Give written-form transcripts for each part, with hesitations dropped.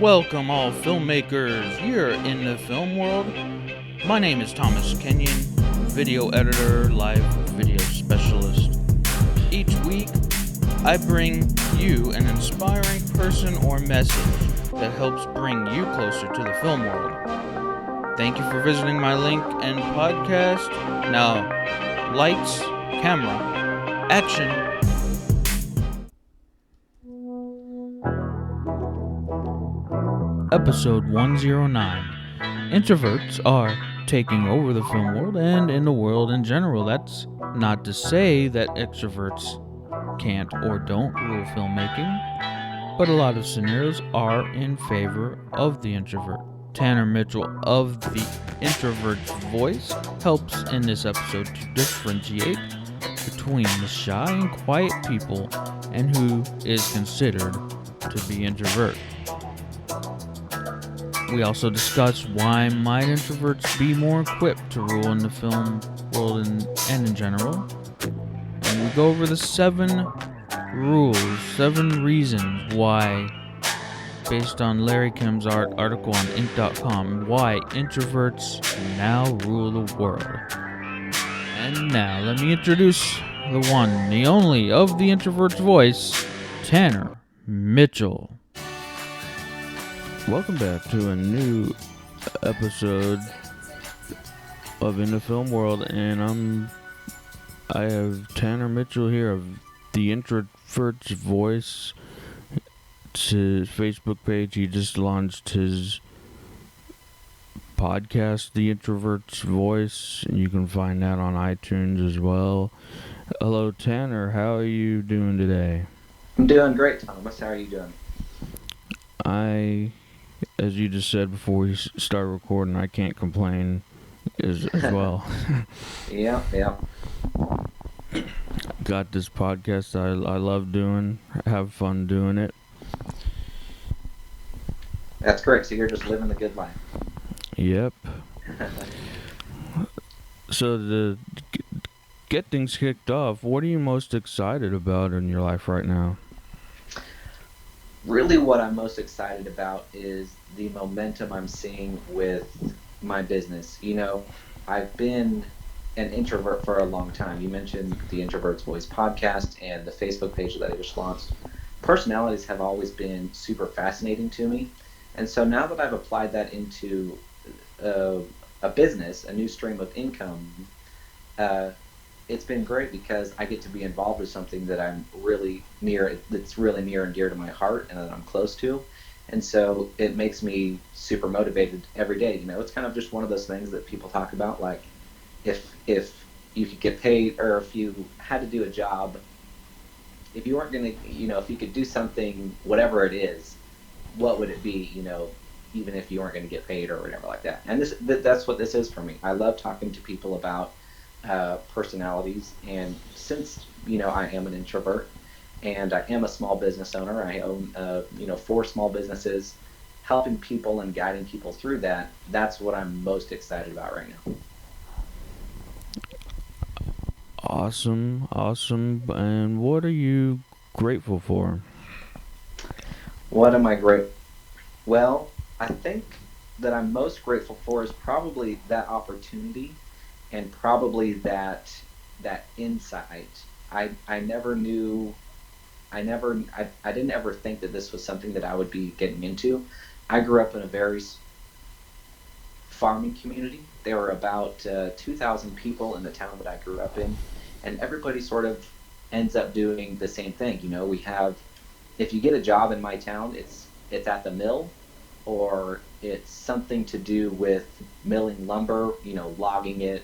Welcome, all filmmakers. You're in the film world. My name is Thomas Kenyon, video editor, live video specialist. Each week, I bring you an inspiring person or message that helps bring you closer to the film world. Thank you for visiting my link and podcast. Now, lights, camera, action. Episode 109. Introverts are taking over the film world and in the world in general. That's not to say that extroverts can't or don't rule filmmaking, but a lot of scenarios are in favor of the introvert. Tanner Mitchell of the Introverts Voice helps in this episode to differentiate between the shy and quiet people and who is considered to be introvert. We also discuss why might introverts be more equipped to rule in the film world and in general. And we go over the 7 rules, 7 reasons why, based on Larry Kim's article on Inc.com, why introverts now rule the world. And now, let me introduce the one, the only, of the Introvert's Voice, Tanner Mitchell. Welcome back to a new episode of In the Film World, and I have Tanner Mitchell here of the Introverts Voice. It's his Facebook page. He just launched his podcast, The Introverts Voice, and you can find that on iTunes as well. Hello, Tanner. How are you doing today? I'm doing great, Thomas. How are you doing? As you just said before we start recording, I can't complain as well. Yeah. Got this podcast I love doing, have fun doing it. That's great. So you're just living the good life. Yep. So to get things kicked off, what are you most excited about in your life right now? Really what I'm most excited about is the momentum I'm seeing with my business. You know, I've been an introvert for a long time. You mentioned the Introverts Voice podcast and the Facebook page that I just launched. Personalities have always been super fascinating to me. And so now that I've applied that into a business, a new stream of income, it's been great because I get to be involved with something that that's really near and dear to my heart and that I'm close to. And so it makes me super motivated every day. You know, it's kind of just one of those things that people talk about, like if you could get paid, or if you had to do a job, if you weren't going to, you know, if you could do something, whatever it is, what would it be, you know, even if you weren't going to get paid or whatever like that. And that's what this is for me. I love talking to people about personalities, and since I am an introvert and I am a small business owner, I own 4 small businesses, helping people and guiding people through that's what I'm most excited about right now. Awesome. And what are you grateful for? What am I grateful? Well, I think that I'm most grateful for is probably that opportunity and probably that insight. I didn't ever think that this was something that I would be getting into. I grew up in a very farming community. There were about 2,000 people in the town that I grew up in, and everybody sort of ends up doing the same thing. You know, if you get a job in my town, it's at the mill, or it's something to do with milling lumber, logging it,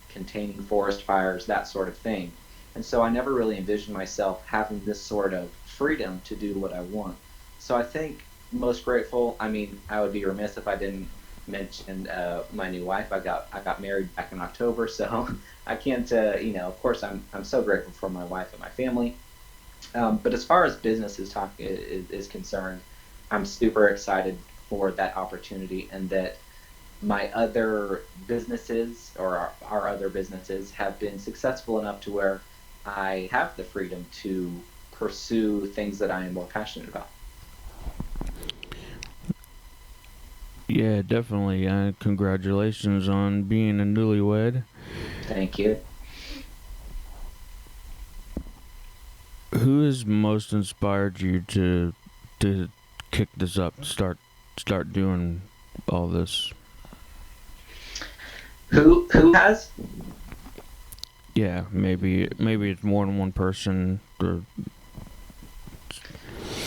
containing forest fires, that sort of thing. And so I never really envisioned myself having this sort of freedom to do what I want. So I think most grateful, I would be remiss if I didn't mention my new wife. I got married back in October, so I can't, of course I'm so grateful for my wife and my family. But as far as business is concerned, I'm super excited for that opportunity, and that my other businesses, or our other businesses, have been successful enough to where I have the freedom to pursue things that I am more passionate about. Yeah, definitely. Congratulations on being a newlywed. Thank you. Who has most inspired you to kick this up, start doing all this? Who has? Yeah, maybe it's more than one person. Or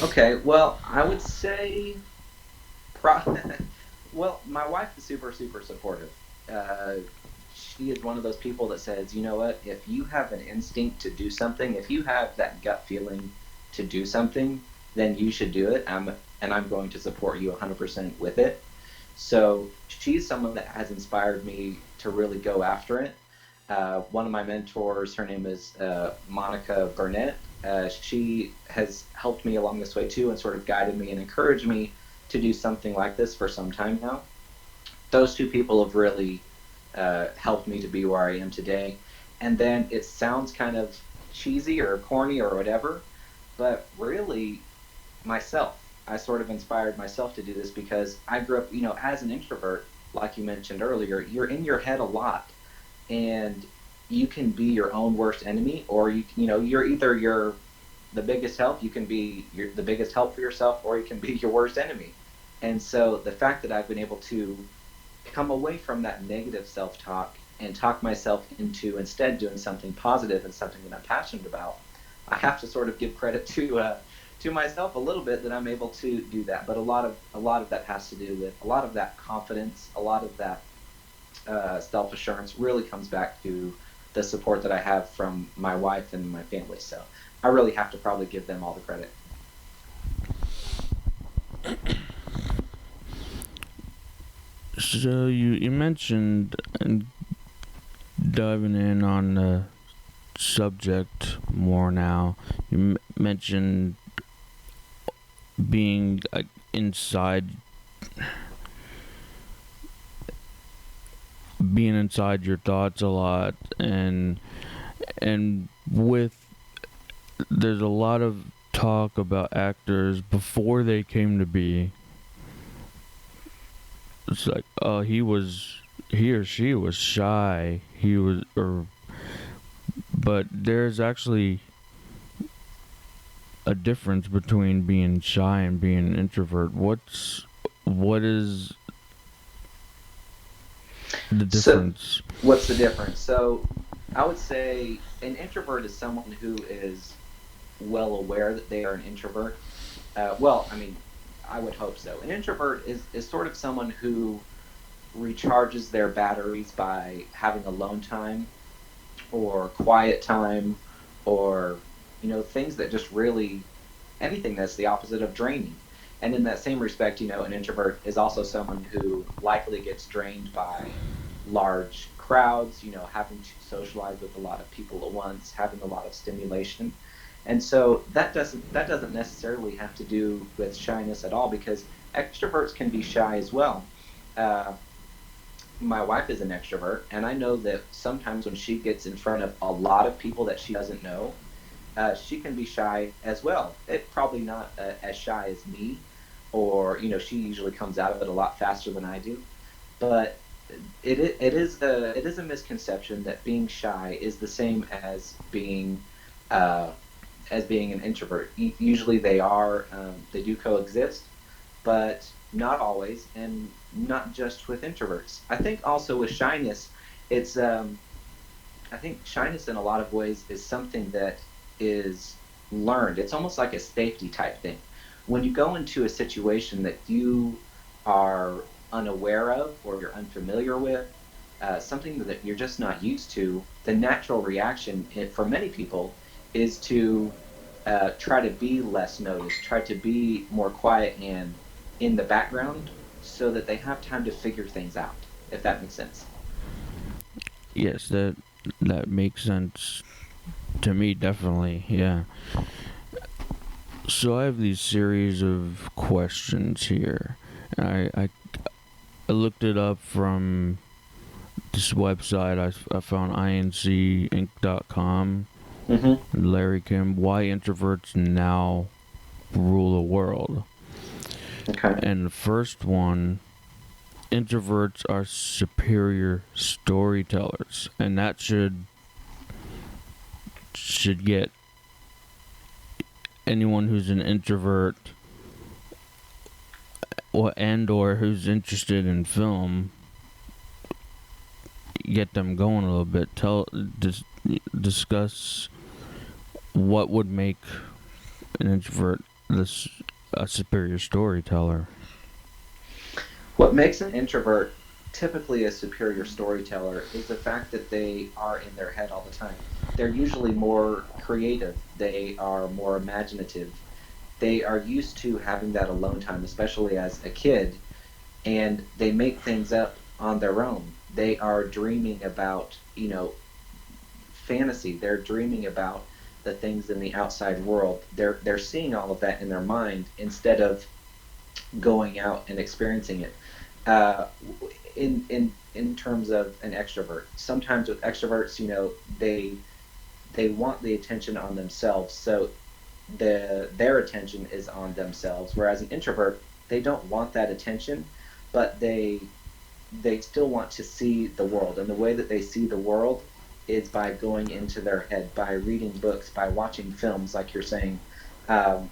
Okay, well, I would say Pro- well, my wife is super supportive. Uh, she is one of those people that says, you know what, if you have an instinct to do something, if you have that gut feeling to do something, then you should do it. And I'm going to support you 100% with it. So she's someone that has inspired me to really go after it. One of my mentors, her name is Monica Burnett. She has helped me along this way too and sort of guided me and encouraged me to do something like this for some time now. Those two people have really helped me to be where I am today. And then it sounds kind of cheesy or corny or whatever, but really, myself. I sort of inspired myself to do this because I grew up, as an introvert, like you mentioned earlier, you're in your head a lot and you can be your own worst enemy, or you're either the biggest help, you can be the biggest help for yourself, or you can be your worst enemy. And so the fact that I've been able to come away from that negative self-talk and talk myself into instead doing something positive and something that I'm passionate about, I have to sort of give credit to myself a little bit that I'm able to do that. But a lot of that has to do with a lot of that confidence, a lot of that self assurance really comes back to the support that I have from my wife and my family. So I really have to probably give them all the credit. so you mentioned and diving in on the subject more now. You mentioned being inside being inside your thoughts a lot, and with there's a lot of talk about actors before they came to be. It's like, oh, he or she was shy, he was or but there's actually a difference between being shy and being an introvert. What is the So difference? what's the difference? So I would say an introvert is someone who is well aware that they are an introvert. Well, I mean, I would hope so. An introvert is sort of someone who recharges their batteries by having alone time or quiet time, or things that just really, anything that's the opposite of draining. And in that same respect, an introvert is also someone who likely gets drained by large crowds, having to socialize with a lot of people at once, having a lot of stimulation. And so that doesn't necessarily have to do with shyness at all, because extroverts can be shy as well. Uh, my wife is an extrovert, and I know that sometimes when she gets in front of a lot of people that she doesn't know, she can be shy as well. It probably not as shy as me, or she usually comes out of it a lot faster than I do. But it is a misconception that being shy is the same uh, as being an introvert. Usually they do coexist, but not always, and not just with introverts. I think also with shyness, it's I think shyness in a lot of ways is something that is learned. It's almost like a safety type thing. When you go into a situation that you are unaware of or you're unfamiliar with, something that you're just not used to, the natural reaction for many people is to try to be less noticed, try to be more quiet and in the background so that they have time to figure things out, if that makes sense. Yes, that makes sense to me, definitely. Yeah. So I have these series of questions here. I looked it up from this website. I found incinc.com. Hmm. Larry Kim, why introverts now rule the world. Okay. And the first one introverts are superior storytellers, and that should get anyone who's an introvert or who's interested in film, get them going a little bit. Discuss what would make an introvert this a superior storyteller. What makes an introvert typically a superior storyteller is the fact that they are in their head all the time. They're usually more creative, they are more imaginative, they are used to having that alone time, especially as a kid, and they make things up on their own. They are dreaming about, fantasy. They're dreaming about the things in the outside world. They're seeing all of that in their mind instead of going out and experiencing it. In terms of an extrovert, sometimes with extroverts, they want the attention on themselves, so their attention is on themselves. Whereas an introvert, they don't want that attention, but they still want to see the world, and the way that they see the world is by going into their head, by reading books, by watching films, like you're saying, um,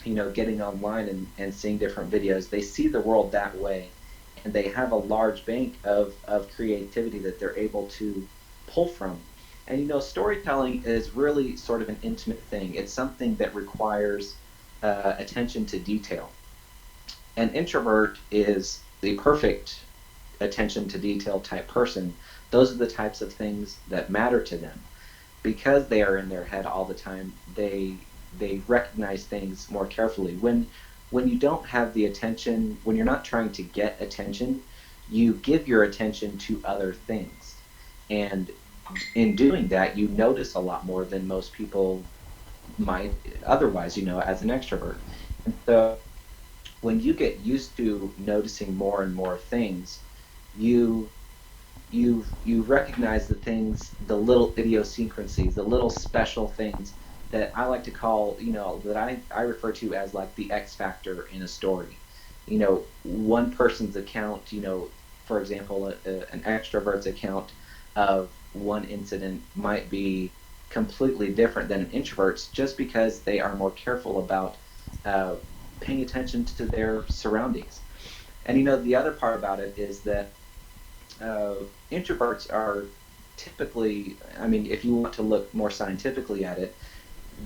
getting online and seeing different videos. They see the world that way, and they have a large bank of creativity that they're able to pull from. And storytelling is really sort of an intimate thing. It's something that requires attention to detail. An introvert is the perfect attention to detail type person. Those are the types of things that matter to them. Because they are in their head all the time, they recognize things more carefully. When you don't have the attention, when you're not trying to get attention, you give your attention to other things. And in doing that, you notice a lot more than most people might otherwise, as an extrovert. And so when you get used to noticing more and more things, you you recognize the things, the little idiosyncrasies, the little special things that I like to call, that I refer to as like the X factor in a story. One person's account, for example, an extrovert's account of one incident might be completely different than an introvert's, just because they are more careful about uh, paying attention to their surroundings. And the other part about it is that uh, introverts are typically, I mean, if you want to look more scientifically at it,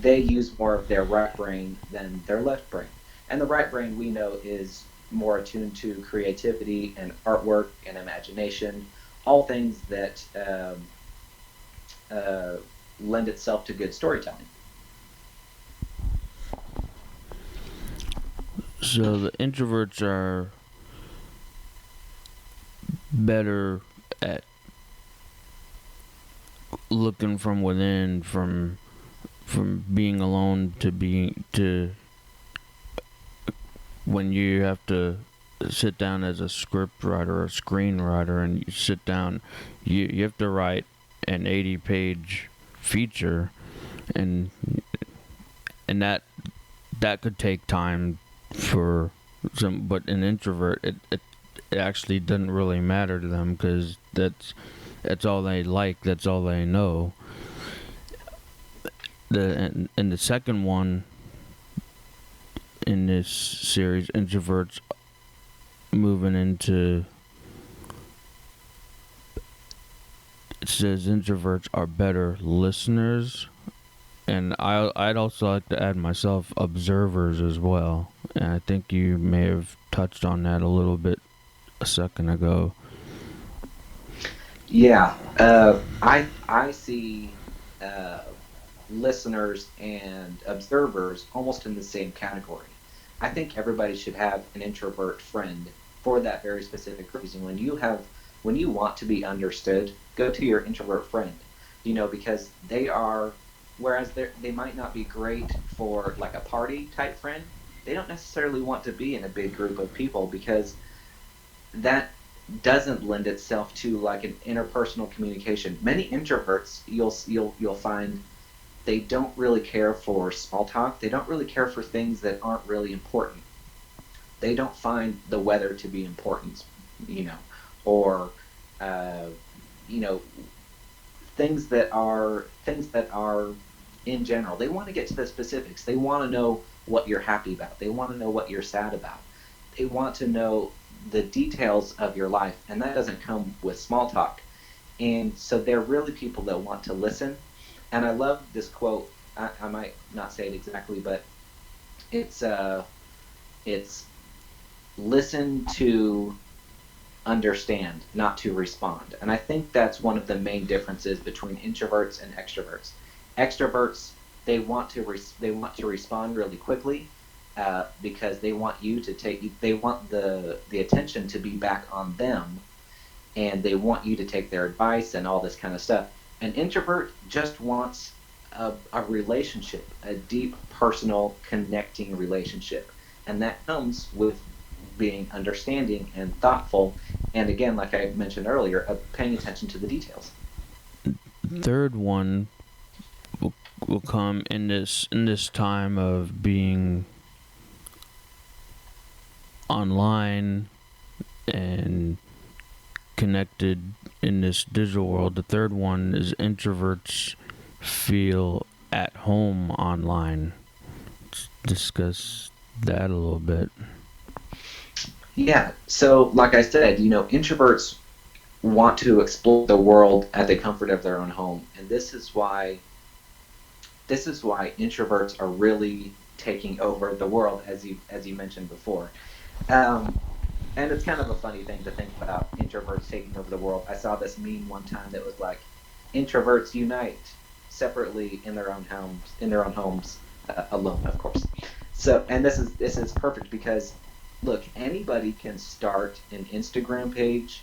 they use more of their right brain than their left brain. And the right brain, we know, is more attuned to creativity and artwork and imagination, all things that uh, lend itself to good storytelling. So the introverts are better at looking from within, from being alone to being to when you have to sit down as a script writer or a screenwriter and you sit down, you have to write an 80-page feature, and that could take time for some. But an introvert, it actually doesn't really matter to them, because that's all they like, that's all they know. And the second one in this series, introverts moving into, it says introverts are better listeners, and I'd also like to add myself, observers as well. And I think you may have touched on that a little bit a second ago. Yeah, I see listeners and observers almost in the same category. I think everybody should have an introvert friend for that very specific reason. When you want to be understood, go to your introvert friend. Because they are, whereas they might not be great for like a party type friend, they don't necessarily want to be in a big group of people, because that doesn't lend itself to like an interpersonal communication. Many introverts, you'll find, they don't really care for small talk. They don't really care for things that aren't really important. They don't find the weather to be important. you know, or uh, you know, things that are in general. They want to get to the specifics. They want to know what you're happy about. They want to know what you're sad about. They want to know the details of your life, and that doesn't come with small talk. And so they're really people that want to listen. And I love this quote. I might not say it exactly, but it's it's listen to understand, not to respond. And I think that's one of the main differences between introverts and extroverts. Extroverts, they want to respond really quickly, because they want you to take they want the attention to be back on them, and they want you to take their advice and all this kind of stuff. An introvert just wants a relationship, a deep, personal, connecting relationship. And that comes with being understanding and thoughtful. And again, like I mentioned earlier, of paying attention to the details. Third one will come in this time of being online and connected in this digital world. The third one is introverts feel at home online. Let's discuss that a little bit. Yeah. So, like I said, introverts want to explore the world at the comfort of their own home. And this is why introverts are really taking over the world, as you mentioned before. Um, and it's kind of a funny thing to think about introverts taking over the world. I saw this meme one time that was like, introverts unite separately in their own homes, alone, of course. So, and this is perfect because, look, anybody can start an Instagram page,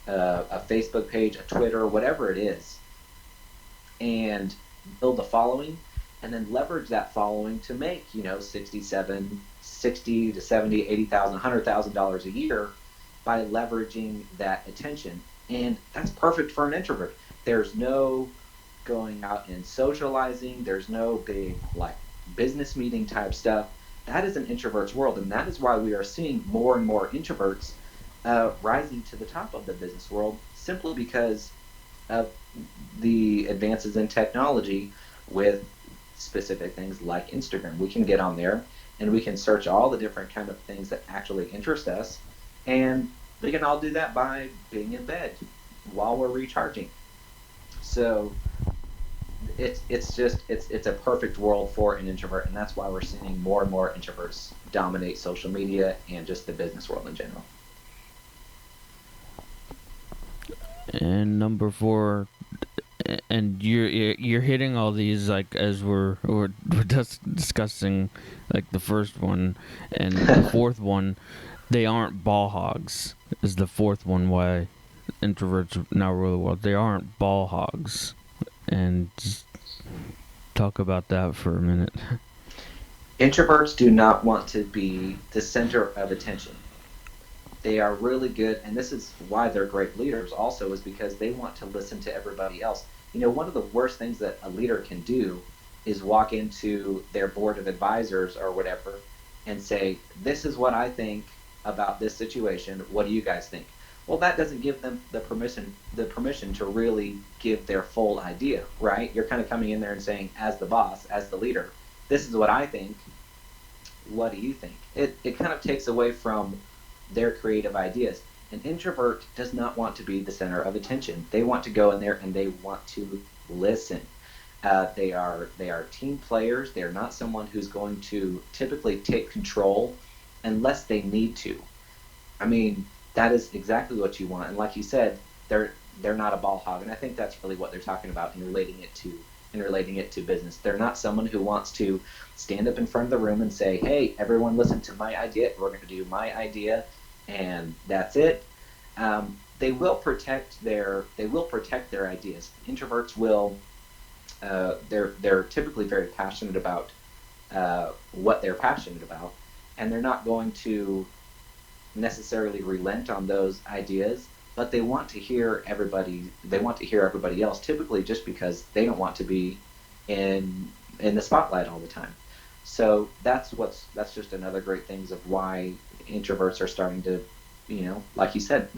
a Facebook page, a Twitter, whatever it is, and build a following, and then leverage that following to make 60 to 70, 80,000, $100,000 a year by leveraging that attention. And that's perfect for an introvert. There's no going out and socializing, there's no big like business meeting type stuff. That is an introvert's world, and that is why we are seeing more and more introverts rising to the top of the business world, simply because of the advances in technology with specific things like Instagram. We can get on there and we can search all the different kind of things that actually interest us, and we can all do that by being in bed while we're recharging. So it's a perfect world for an introvert, and that's why we're seeing more and more introverts dominate social media and just the business world in general. And number four, and you're hitting all these like as we're just discussing like the first one and the fourth one. They aren't ball hogs. Is the fourth one why introverts now rule the world? They aren't ball hogs, and just talk about that for a minute. Introverts do not want to be the center of attention. They are really good, and this is why they're great leaders also, is because they want to listen to everybody else. One of the worst things that a leader can do is walk into their board of advisors or whatever and say, this is what I think about this situation, what do you guys think? Well, that doesn't give them the permission to really give their full idea, right? You're kind of coming in there and saying, as the boss, as the leader, this is what I think, what do you think? It kind of takes away from their creative ideas. An introvert does not want to be the center of attention. They want to go in there and they want to listen. They are team players. They are not someone who's going to typically take control unless they need to. I mean, that is exactly what you want. And like you said, they're not a ball hog, and I think that's really what they're talking about in relating it to business. They're not someone who wants to stand up in front of the room and say, "Hey, everyone, listen to my idea. We're going to do my idea, and that's it." They will protect their ideas. Introverts will. They're typically very passionate about what they're passionate about, and they're not going to necessarily relent on those ideas, but they want to hear everybody else, typically just because they don't want to be in the spotlight all the time. So that's just another great things of why introverts are starting to like you said,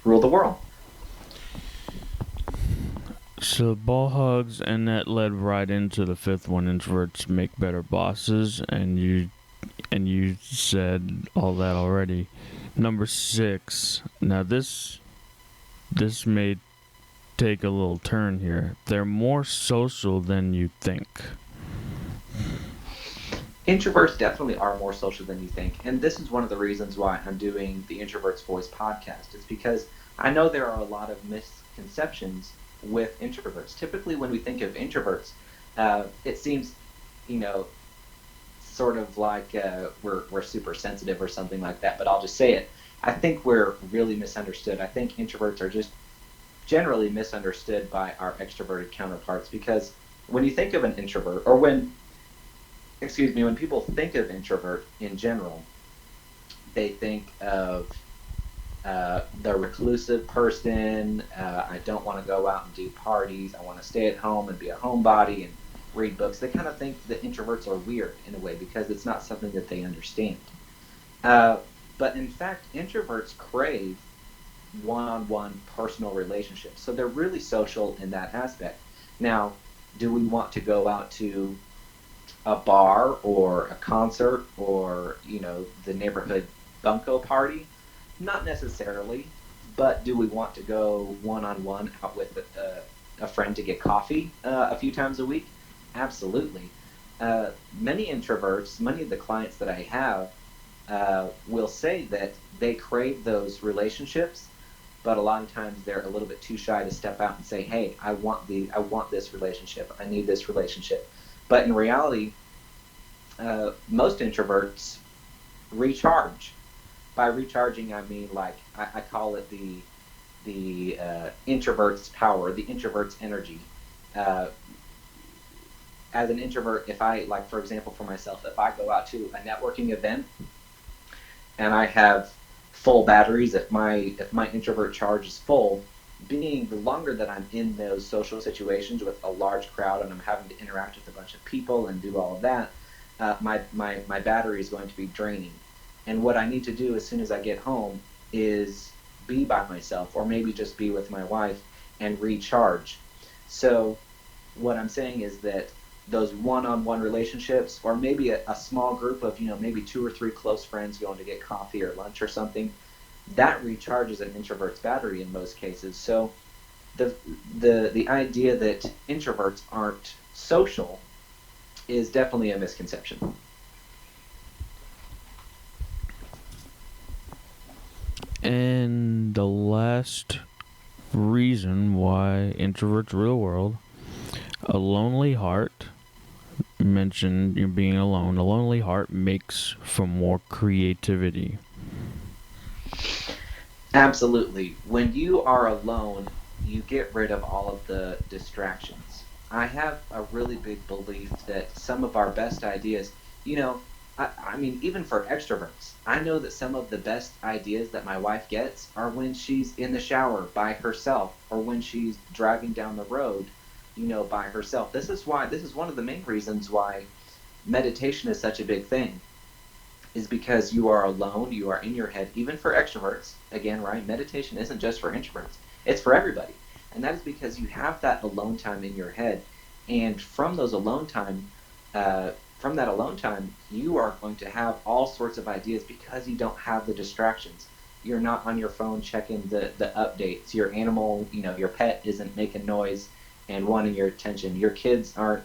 rule the world. So ball hogs, and that led right into the fifth one. Introverts make better bosses, and you said all that already. Number six. Now this may take a little turn here. They're more social than you think. Introverts definitely are more social than you think. And this is one of the reasons why I'm doing the Introverts Voice podcast, is because I know there are a lot of misconceptions with introverts. Typically, when we think of introverts, it seems, you know, sort of like we're super sensitive or something like that. But I'll just say it. I think we're really misunderstood. I think introverts are just generally misunderstood by our extroverted counterparts, because when you think of an introvert, or when people think of introvert in general, they think of the reclusive person. I don't want to go out and do parties. I want to stay at home and be a homebody and read books. They kind of think that introverts are weird in a way because it's not something that they understand. Uh, but in fact, introverts crave one-on-one personal relationships. So they're really social in that aspect. Now, do we want to go out to a bar or a concert or the neighborhood bunko party? Not necessarily. But do we want to go one-on-one out with a friend to get coffee a few times a week? Absolutely. Many introverts, many of the clients that I have, will say that they crave those relationships, but a lot of times they're a little bit too shy to step out and say, "Hey, I want this relationship. I need this relationship." But in reality, most introverts recharge. By recharging, I mean, like, I call it the introvert's power, the introvert's energy. Uh, as an introvert, if I, like, for example, for myself, if I go out to a networking event and I have full batteries, if my introvert charge is full, being the longer that I'm in those social situations with a large crowd and I'm having to interact with a bunch of people and do all of that, my battery is going to be draining. And what I need to do as soon as I get home is be by myself, or maybe just be with my wife and recharge. So what I'm saying is that those one-on-one relationships, or maybe a small group of, maybe two or three close friends going to get coffee or lunch or something, that recharges an introvert's battery in most cases. So the the idea that introverts aren't social is definitely a misconception. And the last reason why introverts real world, a lonely heart, mentioned you being alone, a lonely heart makes for more creativity. Absolutely. When you are alone, you get rid of all of the distractions. I have a really big belief that some of our best ideas, you know, I mean, even for extroverts, I know that some of the best ideas that my wife gets are when she's in the shower by herself, or when she's driving down the road, by herself. This is one of the main reasons why meditation is such a big thing, is because you are alone, you are in your head. Even for extroverts, again, right? Meditation isn't just for introverts, it's for everybody. And that is because you have that alone time in your head. And uh, from that alone time, you are going to have all sorts of ideas because you don't have the distractions. You're not on your phone checking the updates. Your animal, your pet isn't making noise and wanting your attention. Your kids aren't,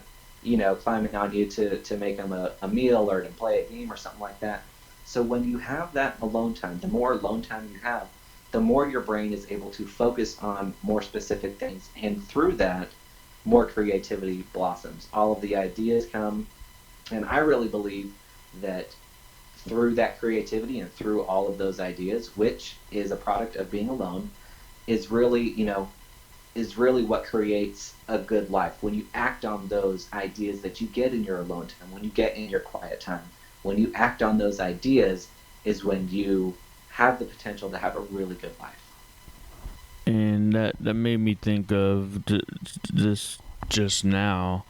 climbing on you to make them a meal or to play a game or something like that. So when you have that alone time, the more alone time you have, the more your brain is able to focus on more specific things. And through that, more creativity blossoms. All of the ideas come. And I really believe that through that creativity and through all of those ideas, which is a product of being alone, is really, is really what creates a good life. When you act on those ideas that you get in your alone time, when you get in your quiet time, when you act on those ideas, is when you have the potential to have a really good life. And that made me think of this just now.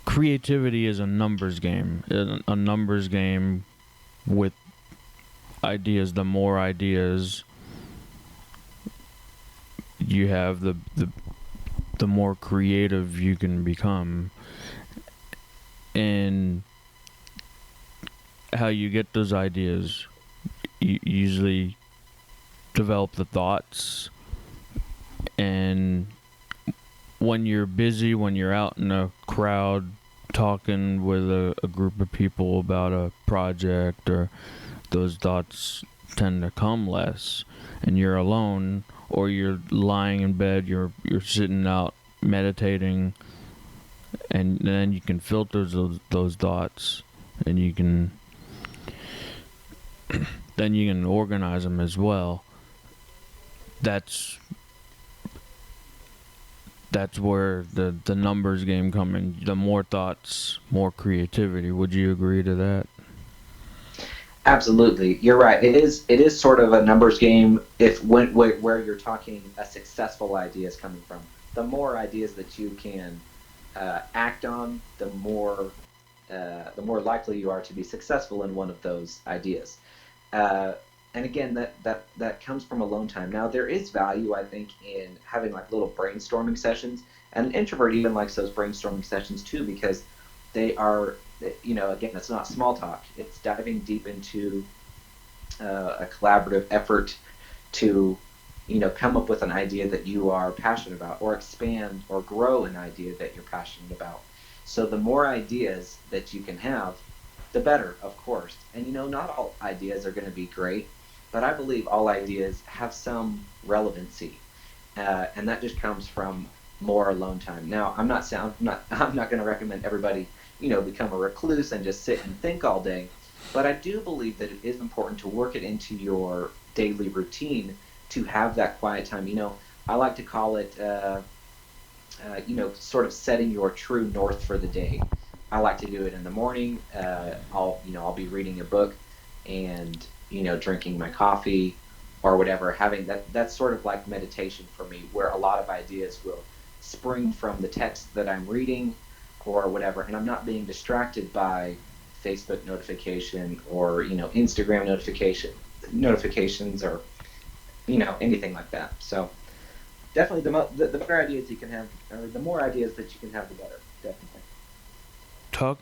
Creativity is a numbers game. A numbers game with ideas, the more ideas you have, the more creative you can become. And how you get those ideas, you usually develop the thoughts. And when you're busy, when you're out in a crowd talking with a group of people about a project, or those thoughts tend to come less. And you're alone, or you're lying in bed, you're sitting out meditating, and then you can filter those thoughts, and you can then you can organize them as well. That's that's where the numbers game come in. The more thoughts, more creativity. Would you agree to that? Absolutely, you're right. It is sort of a numbers game. If where you're talking a successful idea is coming from, the more ideas that you can act on, the more likely you are to be successful in one of those ideas. Uh, and again, that comes from alone time. Now, there is value, I think, in having like little brainstorming sessions. And an introvert even likes those brainstorming sessions too, because they are, again, it's not small talk. It's diving deep into a collaborative effort to, come up with an idea that you are passionate about, or expand or grow an idea that you're passionate about. So the more ideas that you can have, the better, of course. And not all ideas are going to be great, but I believe all ideas have some relevancy, and that just comes from more alone time. Now, I'm not saying I'm not going to recommend everybody become a recluse and just sit and think all day, but I do believe that it is important to work it into your daily routine to have that quiet time. I like to call it. Sort of setting your true north for the day. I like to do it in the morning. I'll be reading a book and drinking my coffee or whatever. Having that's sort of like meditation for me, where a lot of ideas will spring from the text that I'm reading or whatever, and I'm not being distracted by Facebook notification or Instagram notifications or anything like that. So definitely the better ideas you can have, or the more ideas that you can have, the better. Definitely. Talk.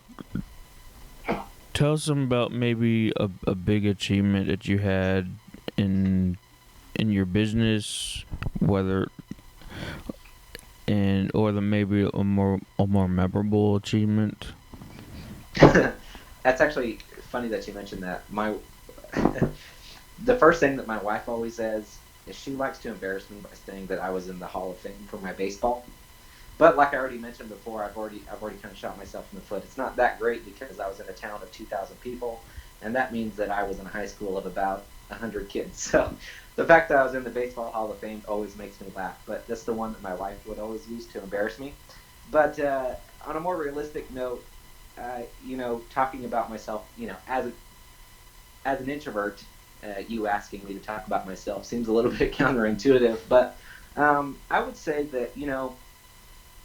Tell us some about maybe a big achievement that you had in your business, whether and or the maybe a more memorable achievement. That's actually funny that you mentioned that. My the first thing that my wife always says is she likes to embarrass me by saying that I was in the Hall of Fame for my baseball. But like I already mentioned before, I've already kind of shot myself in the foot. It's not that great because I was in a town of 2,000 people, and that means that I was in a high school of about 100 kids. So the fact that I was in the Baseball Hall of Fame always makes me laugh. But that's the one that my wife would always use to embarrass me. But on a more realistic note, talking about myself, as an introvert, you asking me to talk about myself seems a little bit counterintuitive. But I would say that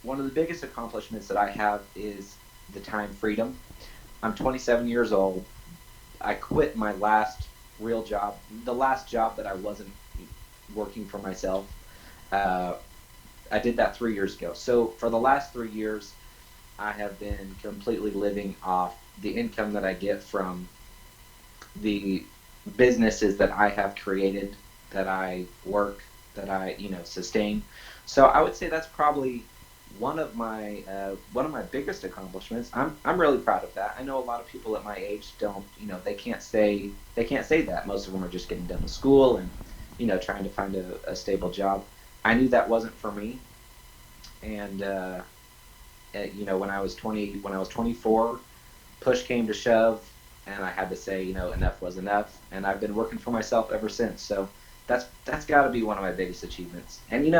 one of the biggest accomplishments that I have is the time freedom. I'm 27 years old. I quit my last real job, the last job that I wasn't working for myself. Uh, I did that 3 years ago. So for the last 3 years, I have been completely living off the income that I get from the businesses that I have created, that I work, that I sustain. So I would say that's probably one of my biggest accomplishments. I'm really proud of that. I know a lot of people at my age don't, they can't say that. Most of them are just getting done with school and trying to find a stable job. I knew that wasn't for me, and when I was 24, push came to shove, and I had to say, enough was enough, and I've been working for myself ever since. So that's got to be one of my biggest achievements. And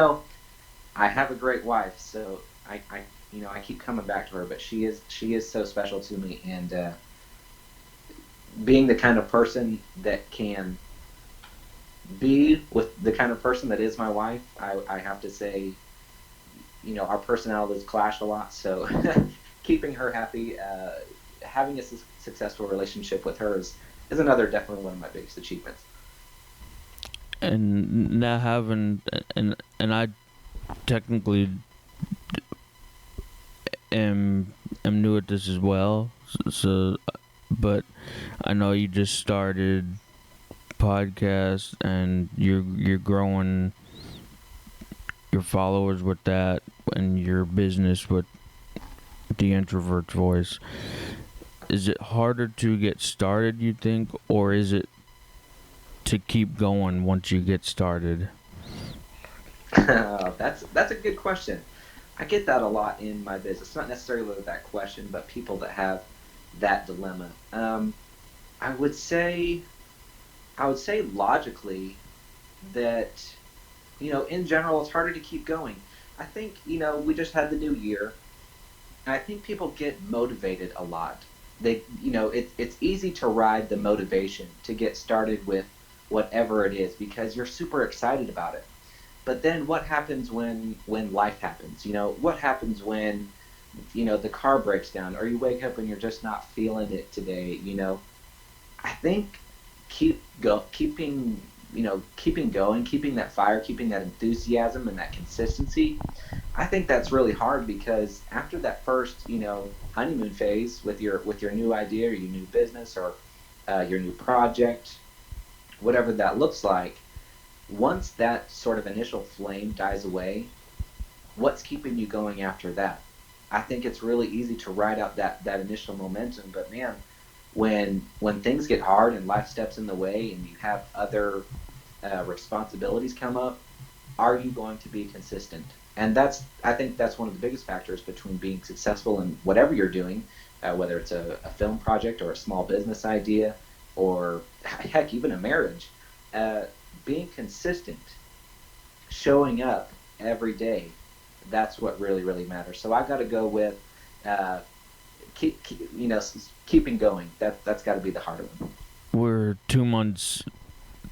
I have a great wife, so I keep coming back to her, but she is so special to me, and being the kind of person that can be with the kind of person that is my wife, I have to say, our personalities clash a lot. So keeping her happy, having a successful relationship with her is is another definitely one of my biggest achievements. And now having and I technically am new at this as well. So, but I know you just started podcast and you're growing your followers with that and your business with the Introverts Voice. Is it harder to get started, you think, or is it to keep going once you get started? That's a good question. I get that a lot in my business. Not necessarily that question, but people that have that dilemma. I would say, I would say logically that, in general, it's harder to keep going. I think, we just had the new year. I think people get motivated a lot. It's easy to ride the motivation to get started with whatever it is because you're super excited about it. But then what happens when life happens? What happens when the car breaks down or you wake up and you're just not feeling it today? I think keeping going, keeping that fire, keeping that enthusiasm and that consistency. I think that's really hard because after that first, honeymoon phase with your new idea or your new business or your new project, whatever that looks like, once that sort of initial flame dies away, what's keeping you going after that? I think it's really easy to ride out that initial momentum, but man, when things get hard and life steps in the way and you have other responsibilities come up, are you going to be consistent? And I think that's one of the biggest factors between being successful in whatever you're doing, whether it's a film project or a small business idea, or heck, even a marriage. Uh, Being consistent, showing up every day, that's what really, really matters. So I got to go with uh, keeping going. That's got to be the harder one. We're 2 months,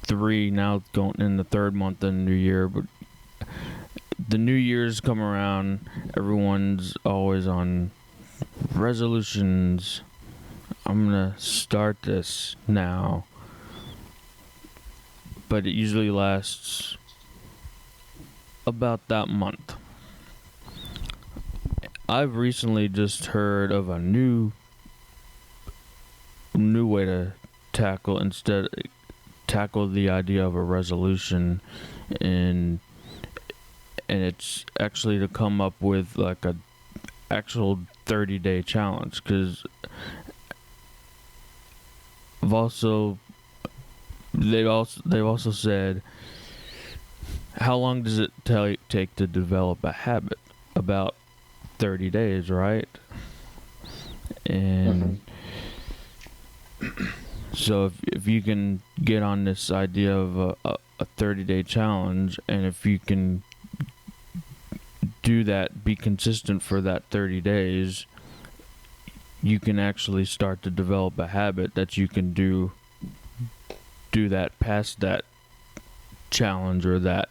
three now, going in the third month of the new year, but the new year's come around. Everyone's always on resolutions. I'm gonna start this now, but it usually lasts about that month. I've recently just heard of a new way to tackle the idea of a resolution, and it's actually to come up with like a actual 30-day challenge, because I've also they've also said, how long does it take to develop a habit? About 30 days, right? Mm-hmm. And so if you can get on this idea of a 30-day challenge, and if you can do that, be consistent for that 30 days, you can actually start to develop a habit that you can do that past that challenge, or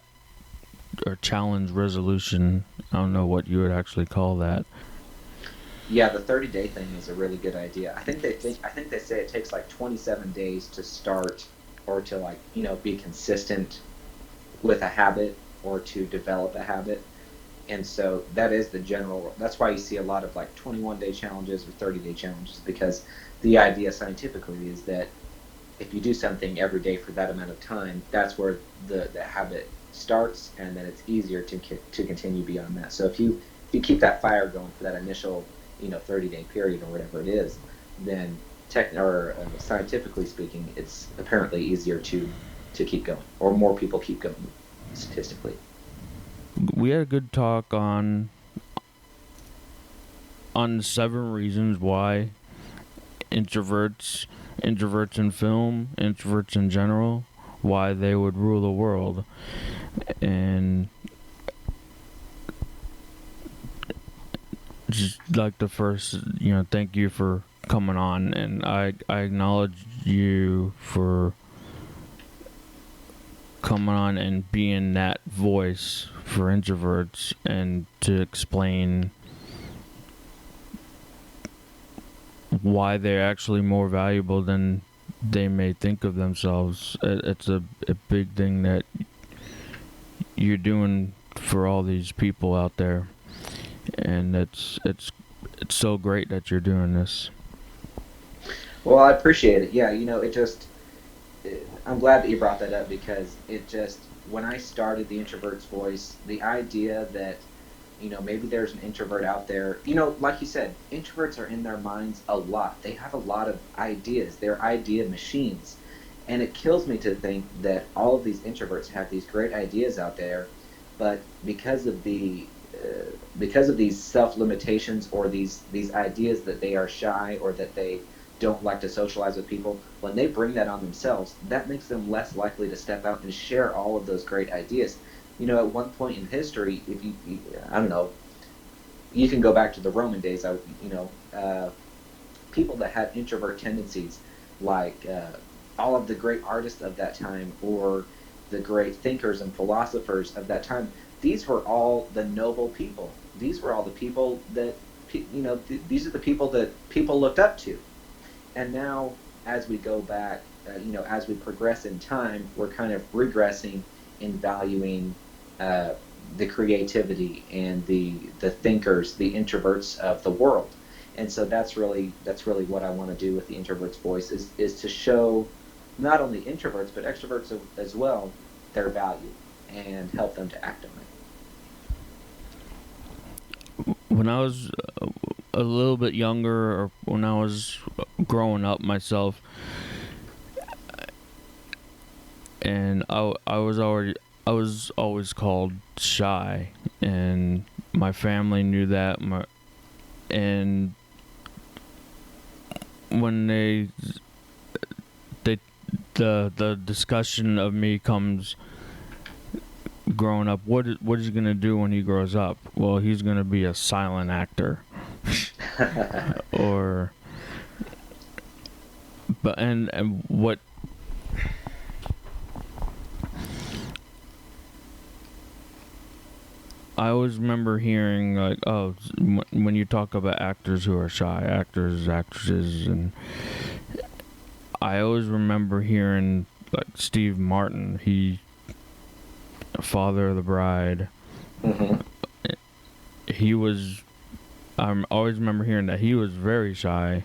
challenge resolution. I don't know what you would actually call that. Yeah, the 30-day thing is a really good idea. I think they say it takes like 27 days to start or to like, be consistent with a habit or to develop a habit. And so that is the general, that's why you see a lot of like 21-day challenges or 30-day challenges, because the idea scientifically is that if you do something every day for that amount of time, that's where the habit starts, and then it's easier to continue beyond that. So if you keep that fire going for that initial 30-day period or whatever it is, then scientifically speaking, it's apparently easier to keep going, or more people keep going statistically. We had a good talk on 7 reasons why introverts, introverts in film, introverts in general, why they would rule the world. And just like the first, thank you for coming on, and I acknowledge you for coming on and being that voice for introverts, and to explain why they're actually more valuable than they may think of themselves. It's a big thing that you're doing for all these people out there, and it's so great that you're doing this. Well, I appreciate it. Yeah, it just I'm glad that you brought that up because it just when I started the Introverts Voice, the idea that maybe there's an introvert out there. Like you said, introverts are in their minds a lot. They have a lot of ideas. They're idea machines. And it kills me to think that all of these introverts have these great ideas out there, but because of these self limitations or these ideas that they are shy or that they don't like to socialize with people, when they bring that on themselves, that makes them less likely to step out and share all of those great ideas. At one point in history, if I don't know, you can go back to the Roman days. People that had introvert tendencies, like all of the great artists of that time, or the great thinkers and philosophers of that time, these were all the noble people. These were all the people that, these are the people that people looked up to. And now, as we go back, as we progress in time, we're kind of regressing in valuing uh, the creativity and the thinkers, the introverts of the world. And so that's really what I want to do with the Introverts Voice is to show not only introverts but extroverts as well their value and help them to act on it. When I was a little bit younger, or when I was growing up myself, and I was always called shy, and my family knew that. And when they the discussion of me comes growing up, what is he gonna do when he grows up? Well, he's gonna be a silent actor, or but and what I always remember hearing, like, oh, when you talk about actors who are shy, actors, actresses, and I always remember hearing, like, Steve Martin, he, Father of the Bride, Hmm. he was, I always remember hearing that he was very shy,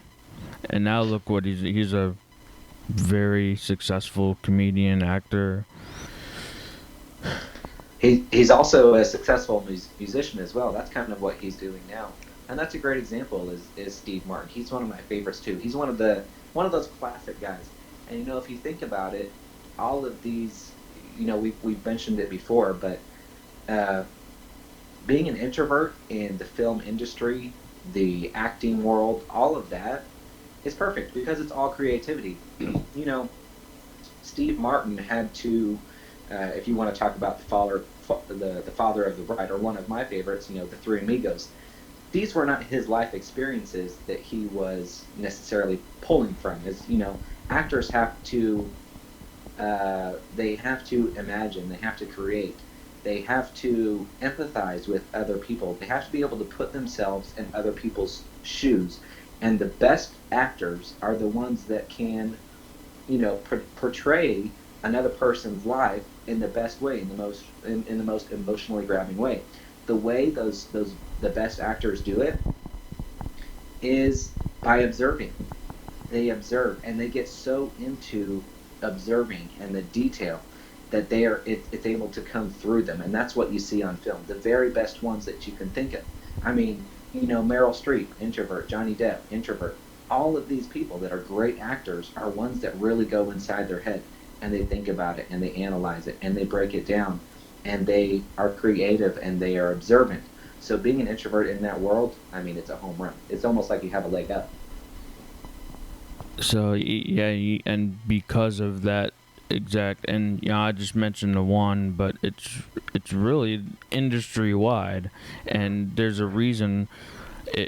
and now look what he's a very successful comedian, actor. He's also a successful musician as well. That's kind of what he's doing now, and that's a great example. Is Steve Martin? He's one of my favorites too. He's one of those classic guys. And if you think about it, all of these, we've mentioned it before, but uh, being an introvert in the film industry, the acting world, all of that is perfect because it's all creativity. you know, Steve Martin had to, if you want to talk about the father of the bride, or one of my favorites, the Three Amigos. These were not his life experiences that he was necessarily pulling from. As actors have to, they have to imagine, they have to create, they have to empathize with other people. They have to be able to put themselves in other people's shoes. And the best actors are the ones that can portray another person's life in the best way, in the most emotionally grabbing way. The way those the best actors do it is by observing. They observe and they get so into observing and the detail that it's able to come through them, and that's what you see on film. The very best ones that you can think of. I mean, Meryl Streep, introvert; Johnny Depp, introvert. All of these people that are great actors are ones that really go inside their head and they think about it and they analyze it and they break it down and they are creative and they are observant. So being an introvert in that world, I mean, it's a home run. It's almost like you have a leg up. So yeah, and because of that exact, and I just mentioned the one, but it's really industry wide, and there's a reason.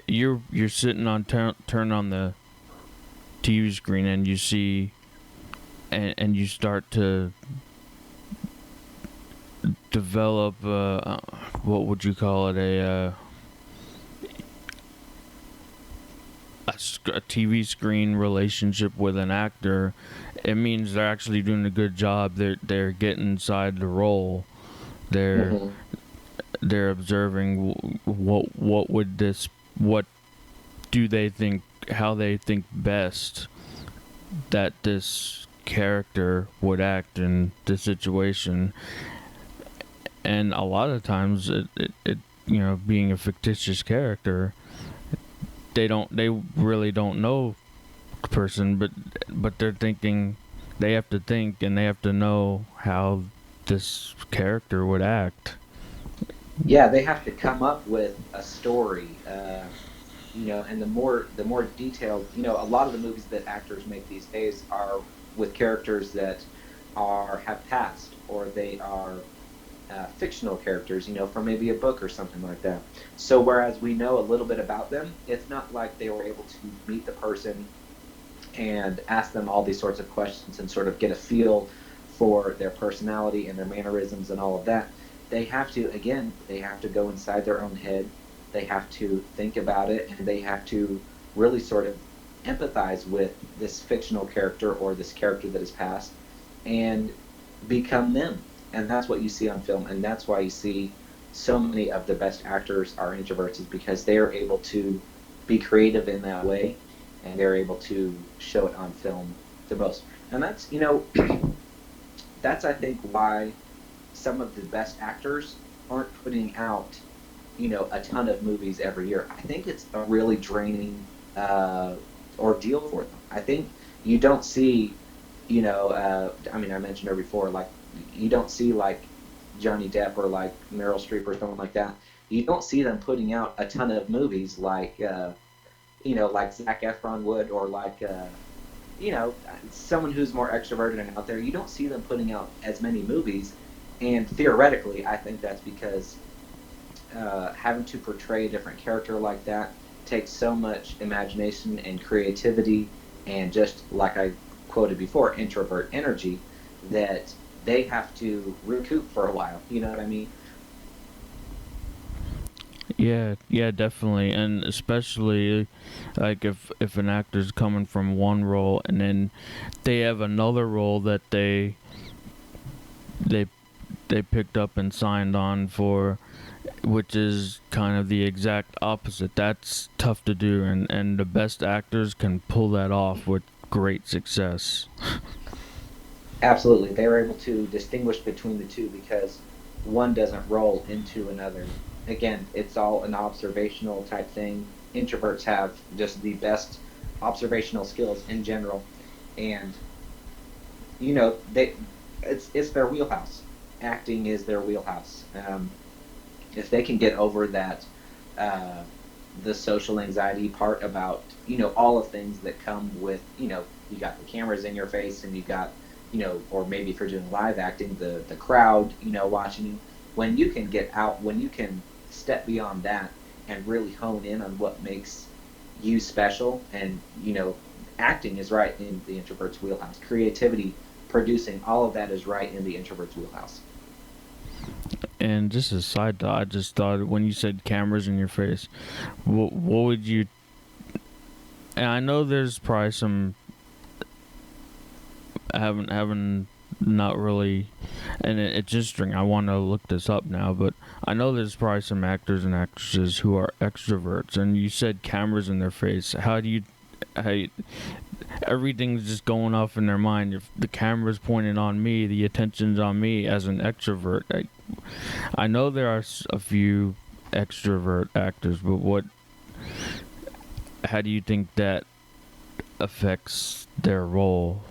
You're sitting on turn on the TV screen and you see, and you start to develop, what would you call it, a TV screen relationship with an actor, it means they're actually doing a good job. They're getting inside the role. They're Hmm. they're observing what do they think, how they think best that this character would act in this situation. And a lot of times it being a fictitious character, they really don't know the person, but they're thinking, they have to think and they have to know how this character would act. Yeah, they have to come up with a story, and the more detailed, a lot of the movies that actors make these days are with characters that are have passed, or they are fictional characters, from maybe a book or something like that. So whereas we know a little bit about them, it's not like they were able to meet the person and ask them all these sorts of questions and sort of get a feel for their personality and their mannerisms and all of that. They have to, again, they have to go inside their own head. They have to think about it, and they have to really sort of empathize with this fictional character or this character that has passed and become them. And that's what you see on film. And that's why you see so many of the best actors are introverts, is because they are able to be creative in that way, and they're able to show it on film the most. And that's, that's, I think, why some of the best actors aren't putting out, a ton of movies every year. I think it's a really draining ordeal for them. I think you don't see, I mean, I mentioned her before, like, you don't see like Johnny Depp or like Meryl Streep or someone like that. You don't see them putting out a ton of movies like, like Zac Efron would, or like, someone who's more extroverted and out there. You don't see them putting out as many movies. And theoretically, I think that's because having to portray a different character like that takes so much imagination and creativity, and just like I quoted before, introvert energy, that they have to recoup for a while. You know what I mean? Yeah, yeah, definitely, and especially like if an actor's coming from one role and then they have another role that they they picked up and signed on for, which is kind of the exact opposite. That's tough to do, and the best actors can pull that off with great success. Absolutely. They were able to distinguish between the two because one doesn't roll into another. Again, it's all an observational type thing. Introverts have just the best observational skills in general. And they it's their wheelhouse. Acting is their wheelhouse. If they can get over that, uh, the social anxiety part about all of things that come with, you got the cameras in your face, and you got, or maybe if you're doing live acting, the crowd watching you. When you can get out, when you can step beyond that and really hone in on what makes you special, and acting is right in the introvert's wheelhouse. Creativity, producing, all of that is right in the introvert's wheelhouse. And just a side thought, I just thought when you said cameras in your face, what would you? And I know there's probably some, haven't not really, and it's interesting. I want to look this up now, but I know there's probably some actors and actresses who are extroverts. And you said cameras in their face. How you, everything's just going off in their mind. If the camera's pointed on me, the attention's on me as an extrovert. I know there are a few extrovert actors, but how do you think that affects their role?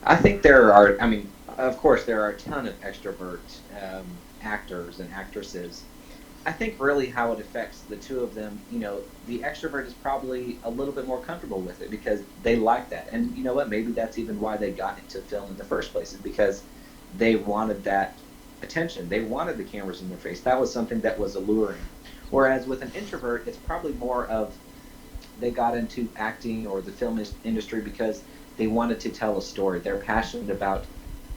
I think there are, I mean, of course, there are a ton of extrovert actors and actresses. I think really how it affects the two of them, the extrovert is probably a little bit more comfortable with it because they like that. And you know what? Maybe that's even why they got into film in the first place, is because they wanted that attention. They wanted the cameras in their face. That was something that was alluring. Whereas with an introvert, it's probably more of they got into acting or the film industry because they wanted to tell a story. They're passionate about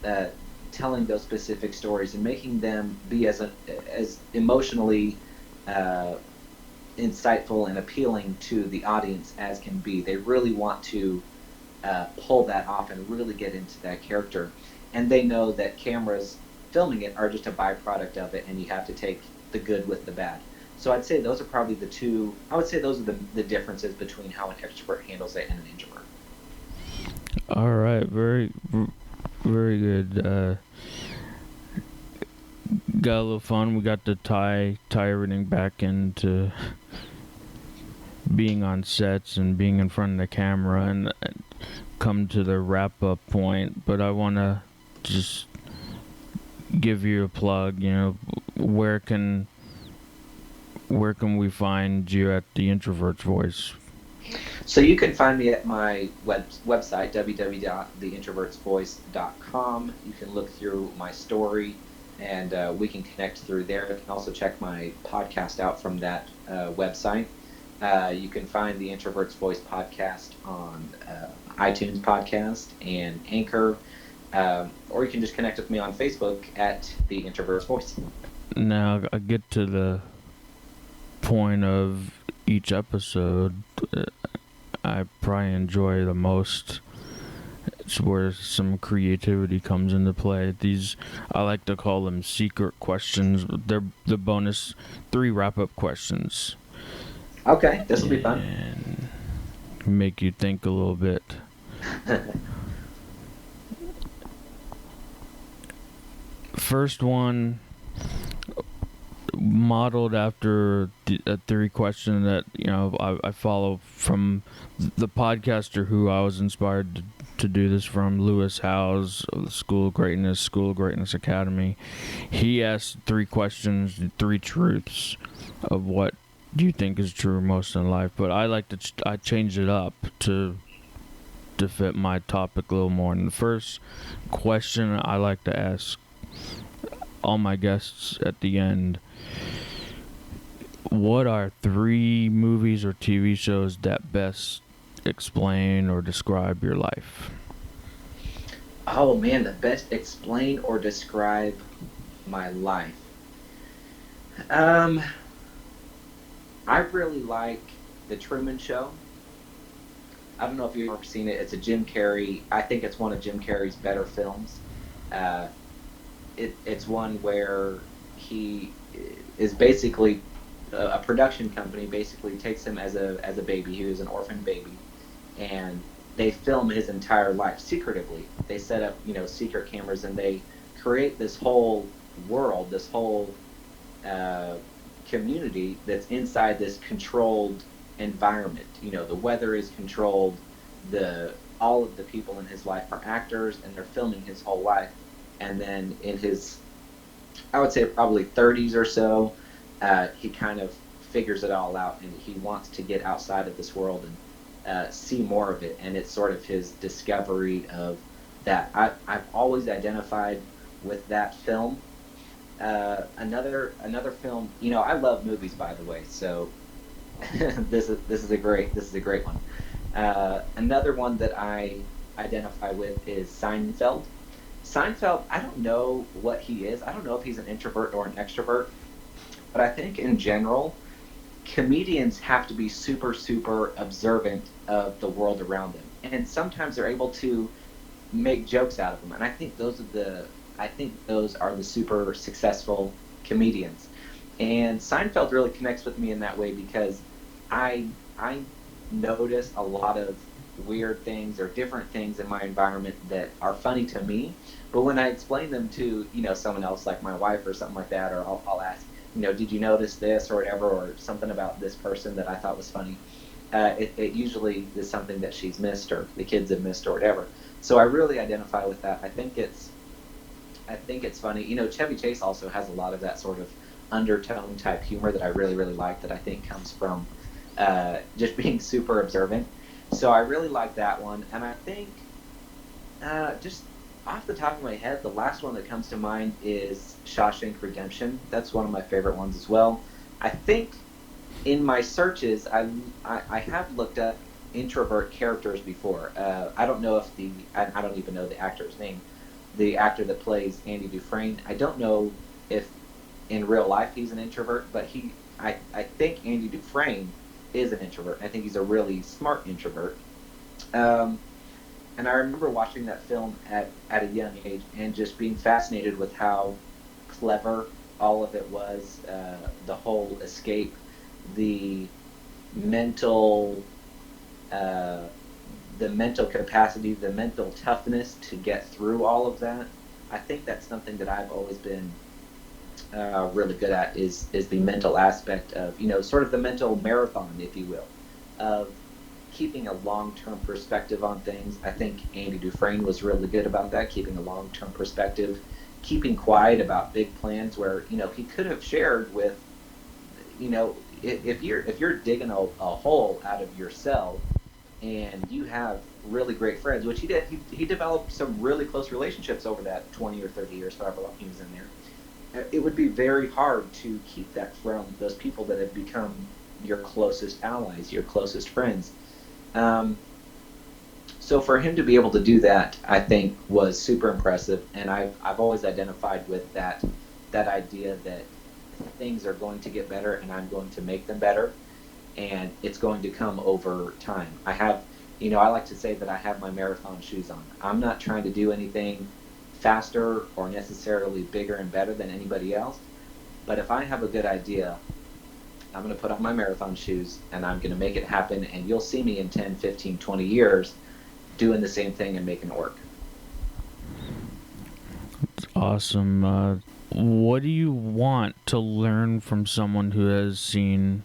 uh, telling those specific stories and making them be as emotionally uh, insightful and appealing to the audience as can be. They really want to pull that off and really get into that character. And they know that cameras filming it are just a byproduct of it, and you have to take the good with the bad. So I'd say those are probably the two. I would say those are the differences between how an extrovert handles it and an introvert. All right, very good. Got a little fun. We got to tie everything back into being on sets and being in front of the camera and come to the wrap up point. But I want to just give you a plug. You know, where can we find you at the Introverts Voice? So you can find me at my website, www.theintrovertsvoice.com. You can look through my story, and we can connect through there. You can also check my podcast out from that website. You can find the Introverts Voice podcast on iTunes Podcast and Anchor, or you can just connect with me on Facebook at the Introverts Voice. Now I get to the point of each episode I probably enjoy the most. It's where some creativity comes into play. These, I like to call them secret questions. They're the bonus 3 wrap-up questions. Okay, this will be fun. And make you think a little bit. First one, modeled after a 3 question that I follow from the podcaster who I was inspired to do this from, Lewis Howes of the School of Greatness Academy. He asked 3 questions, 3 truths of what do you think is true most in life. But I like to I changed it up to fit my topic a little more. And the first question I like to ask all my guests at the end: what are 3 movies or TV shows that best explain or describe your life? Oh man, the best explain or describe my life. Um, I really like The Truman Show. I don't know if you've ever seen it. It's a Jim Carrey. I think it's one of Jim Carrey's better films. Uh, it's one where he is basically a production company basically takes him as a baby. He was an orphan baby, and they film his entire life secretively. They set up secret cameras, and they create this whole world, this whole uh, community that's inside this controlled environment. The weather is controlled. The All of the people in his life are actors, and they're filming his whole life. And then in his, I would say probably 30s or so, he kind of figures it all out, and he wants to get outside of this world and see more of it. And it's sort of his discovery of that. I've always identified with that film. Another film. I love movies, by the way. So this is a great one. Another one that I identify with is Seinfeld. Seinfeld, I don't know what he is. I don't know if he's an introvert or an extrovert, but I think in general, comedians have to be super, super observant of the world around them, and sometimes they're able to make jokes out of them. And I think those are the super successful comedians. And Seinfeld really connects with me in that way because I notice a lot of weird things or different things in my environment that are funny to me, but when I explain them to someone else like my wife or something like that, or I'll ask, did you notice this or whatever, or something about this person that I thought was funny, it usually is something that she's missed or the kids have missed or whatever. So I really identify with that. I think it's funny. Chevy Chase also has a lot of that sort of undertone type humor that I really, really like, that I think comes from just being super observant. So I really like that one. And I think, just off the top of my head, the last one that comes to mind is Shawshank Redemption. That's one of my favorite ones as well. I think in my searches, I have looked up introvert characters before. I don't know if I don't even know the actor's name. The actor that plays Andy Dufresne, I don't know if in real life he's an introvert, but I think Andy Dufresne is an introvert. I think he's a really smart introvert. Um, and I remember watching that film at a young age and just being fascinated with how clever all of it was. The whole escape, the mental, uh, the mental capacity, the mental toughness to get through all of that. I think that's something that I've always been really good at is the mental aspect of, sort of the mental marathon, if you will, of keeping a long-term perspective on things. I think Andy Dufresne was really good about that, keeping a long-term perspective, keeping quiet about big plans where, he could have shared with, if you're digging a hole out of your cell and you have really great friends, which he did. He developed some really close relationships over that 20 or 30 years, however long he was in there. It would be very hard to keep that from those people that have become your closest allies, your closest friends. Um, so for him to be able to do that, I think was super impressive, and I've always identified with that idea that things are going to get better, and I'm going to make them better, and it's going to come over time. I like to say that I have my marathon shoes on. I'm not trying to do anything faster or necessarily bigger and better than anybody else. But if I have a good idea, I'm going to put on my marathon shoes and I'm going to make it happen. And you'll see me in 10, 15, 20 years doing the same thing and making it work. Awesome. What do you want to learn from someone who has seen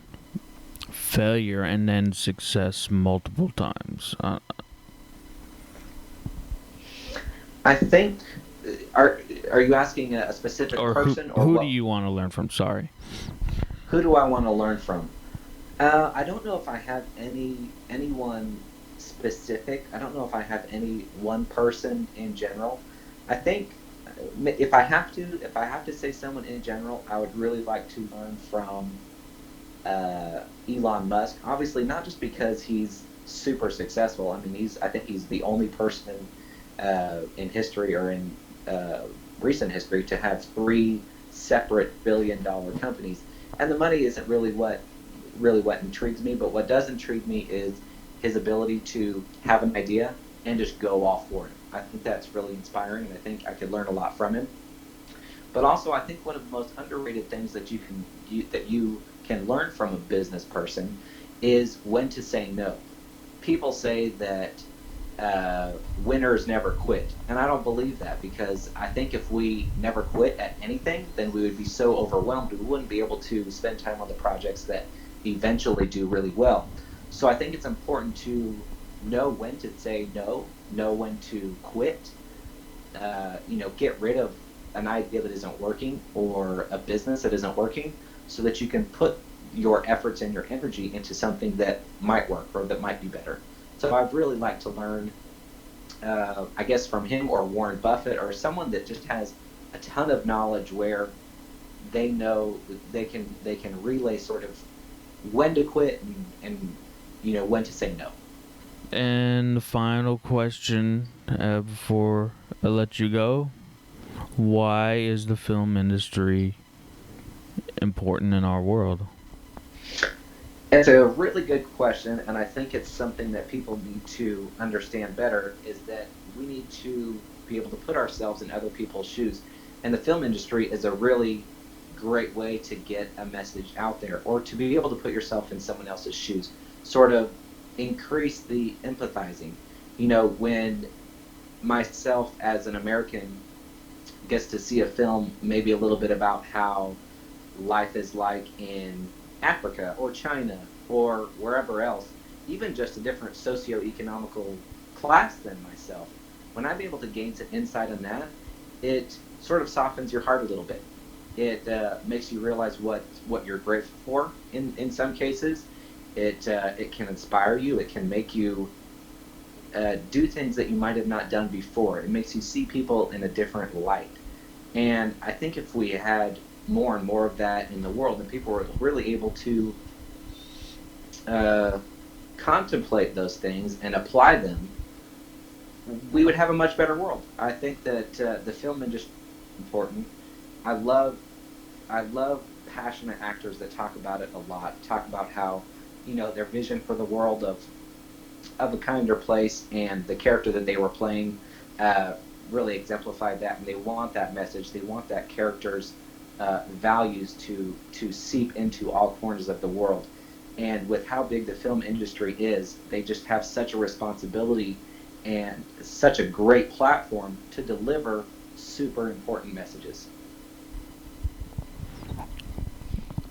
failure and then success multiple times? I think, are you asking a specific Or who person or who do what? you want to learn from? Sorry. Who do I want to learn from? I don't know if I have anyone specific. I don't know if I have any one person in general. I think if I have to say someone in general, I would really like to learn from Elon Musk. Obviously, not just because he's super successful. I mean, I think he's the only person in history or in recent history to have three separate billion-dollar companies. And the money isn't really what intrigues me. But what does intrigue me is his ability to have an idea and just go off for it. I think that's really inspiring, and I think I could learn a lot from him. But also, I think one of the most underrated things that you can learn from a business person is when to say no. People say that winners never quit, and I don't believe that, because I think if we never quit at anything, then we would be so overwhelmed we wouldn't be able to spend time on the projects that eventually do really well. So I think it's important to know when to say no, know when to quit, get rid of an idea that isn't working or a business that isn't working, so that you can put your efforts and your energy into something that might work or that might be better. So I'd really like to learn, I guess, from him or Warren Buffett or someone that just has a ton of knowledge where they know they can relay sort of when to quit and when to say no. And the final question before I let you go: why is the film industry important in our world? It's a really good question, and I think it's something that people need to understand better, is that we need to be able to put ourselves in other people's shoes. And the film industry is a really great way to get a message out there, or to be able to put yourself in someone else's shoes, sort of increase the empathizing. When myself as an American gets to see a film maybe a little bit about how life is like in Africa or China or wherever else, even just a different socio-economical class than myself, when I'm able to gain some insight on that, it sort of softens your heart a little bit. It makes you realize what you're grateful for in some cases. It can inspire you. It can make you do things that you might have not done before. It makes you see people in a different light. And I think if we had more and more of that in the world, and people were really able to uh, contemplate those things and apply them, we would have a much better world. I think that the film industry is important. I love I love passionate actors that talk about it a lot, talk about how, their vision for the world of a kinder place, and the character that they were playing uh, really exemplified that, and they want that message, they want that character's values to seep into all corners of the world. And with how big the film industry is, they just have such a responsibility and such a great platform to deliver super important messages.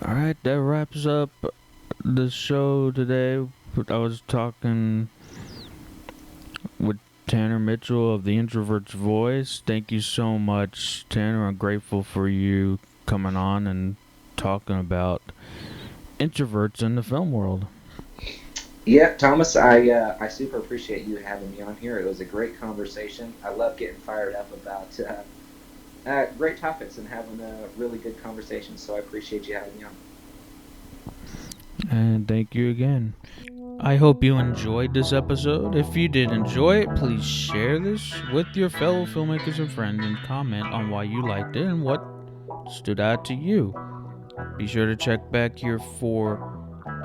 All right, that wraps up the show today. I was talking with Tanner Mitchell of the Introverts Voice. Thank you so much, Tanner. I'm grateful for you coming on and talking about introverts in the film world. Yeah, Thomas, I super appreciate you having me on here. It was a great conversation. I love getting fired up about great topics and having a really good conversation. So I appreciate you having me on. And thank you again. I hope you enjoyed this episode. If you did enjoy it, please share this with your fellow filmmakers and friends and comment on why you liked it and what stood out to you. Be sure to check back here for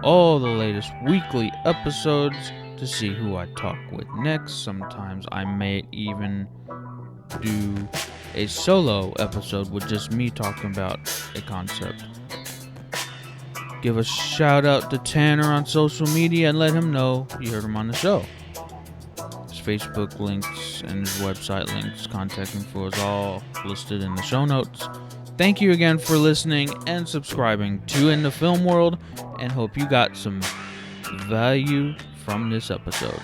all the latest weekly episodes to see who I talk with next. Sometimes I may even do a solo episode with just me talking about a concept. Give a shout out to Tanner on social media and let him know you heard him on the show. His Facebook links and his website links, contact info is all listed in the show notes. Thank you again for listening and subscribing to In the Film World, and hope you got some value from this episode.